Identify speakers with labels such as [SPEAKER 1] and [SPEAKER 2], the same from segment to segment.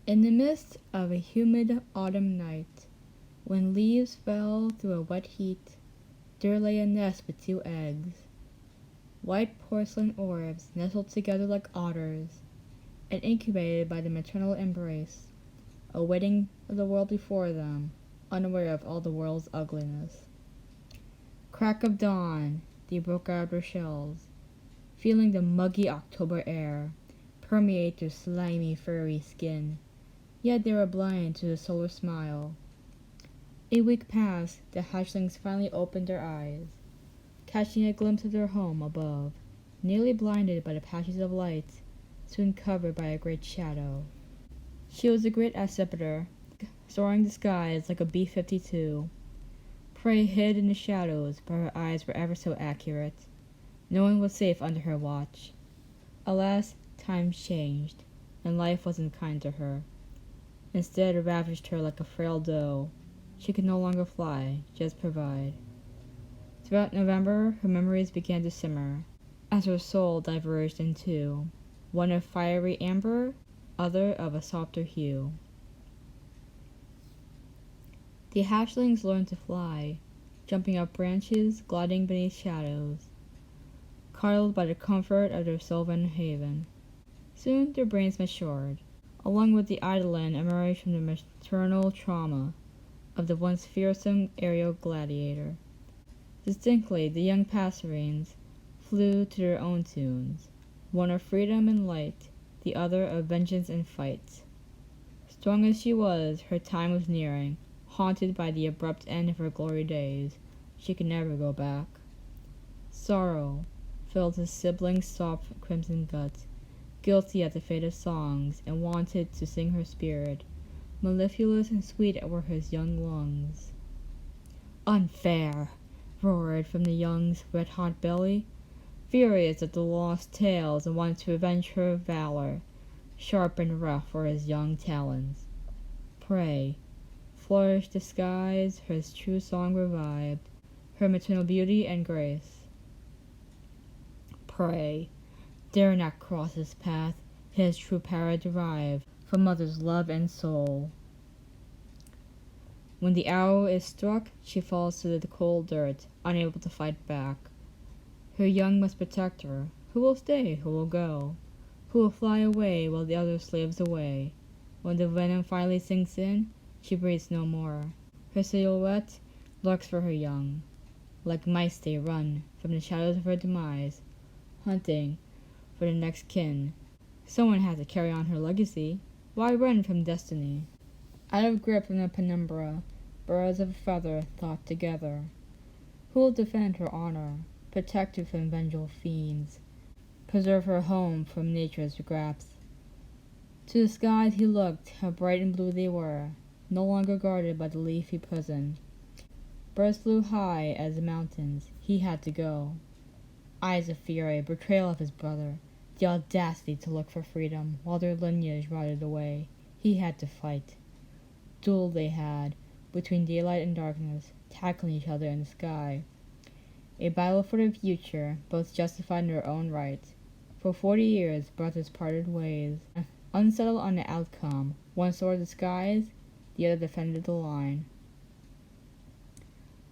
[SPEAKER 1] In the midst of a humid autumn night, when leaves fell through a wet heat, there lay a nest with 2 eggs. White porcelain orbs nestled together like otters, and incubated by the maternal embrace, awaiting the world before them, unaware of all the world's ugliness. Crack of dawn, they broke out of their shells, feeling the muggy October air permeate their slimy, furry skin. Yet they were blind to the solar smile. A week passed, the hatchlings finally opened their eyes, catching a glimpse of their home above, nearly blinded by the patches of light, soon covered by a great shadow. She was a great accipiter, soaring the skies like a B-52. Prey hid in the shadows, but her eyes were ever so accurate. No one was safe under her watch. Alas, times changed, and life wasn't kind to her. Instead, it ravaged her like a frail doe. She could no longer fly, just provide. Throughout November, her memories began to simmer, as her soul diverged in 2, one of fiery amber, other of a softer hue. The hatchlings learned to fly, jumping up branches, gliding beneath shadows, coddled by the comfort of their sylvan haven. Soon their brains matured, along with the eidolon emerged from the maternal trauma of the once fearsome aerial gladiator. Distinctly, the young passerines flew to their own tunes, one of freedom and light, the other of vengeance and fight. Strong as she was, her time was nearing, haunted by the abrupt end of her glory days. She could never go back. Sorrow filled his sibling's soft crimson gut, guilty at the fate of songs, and wanted to sing her spirit. Mellifluous and sweet were his young lungs. "Unfair!" roared from the young's red-hot belly, furious at the lost tales and wanted to avenge her valor. Sharp and rough were his young talons. Prey flourished the skies, her true song revived, her maternal beauty and grace. Prey dare not cross his path, his true power derived from mother's love and soul. When the arrow is struck, she falls to the cold dirt, unable to fight back. Her young must protect her. Who will stay? Who will go? Who will fly away while the other slaves away? When the venom finally sinks in, she breathes no more. Her silhouette lurks for her young. Like mice they run from the shadows of her demise, hunting for the next kin. Someone had to carry on her legacy. Why run from destiny? Out of grip from the penumbra, birds of a feather thought together. Who will defend her honor, protect her from vengeful fiends, preserve her home from nature's grasp? To the skies he looked, how bright and blue they were, no longer guarded by the leafy prison. Birds flew high as the mountains. He had to go. Eyes of fury, betrayal of his brother, the audacity to look for freedom while their lineage rotted away. He had to fight. Duel they had, between daylight and darkness, tackling each other in the sky. A battle for the future, both justified in their own right. For 40 years, brothers parted ways, unsettled on the outcome. One soared the skies, the other defended the line.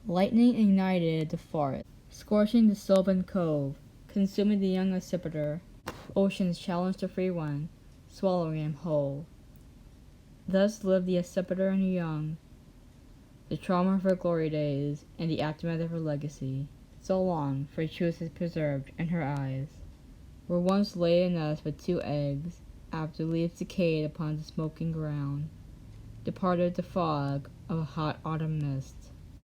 [SPEAKER 1] Lightning ignited the forest, scorching the sylvan cove, consuming the young accipiter. Oceans challenged the free one, swallowing him whole. Thus lived the accipiter and her young, the trauma of her glory days, and the aftermath of her legacy. So long, for truth is preserved in her eyes. Where once lay a nest with 2 eggs, after leaves decayed upon the smoking ground, departed the fog of a hot autumn mist.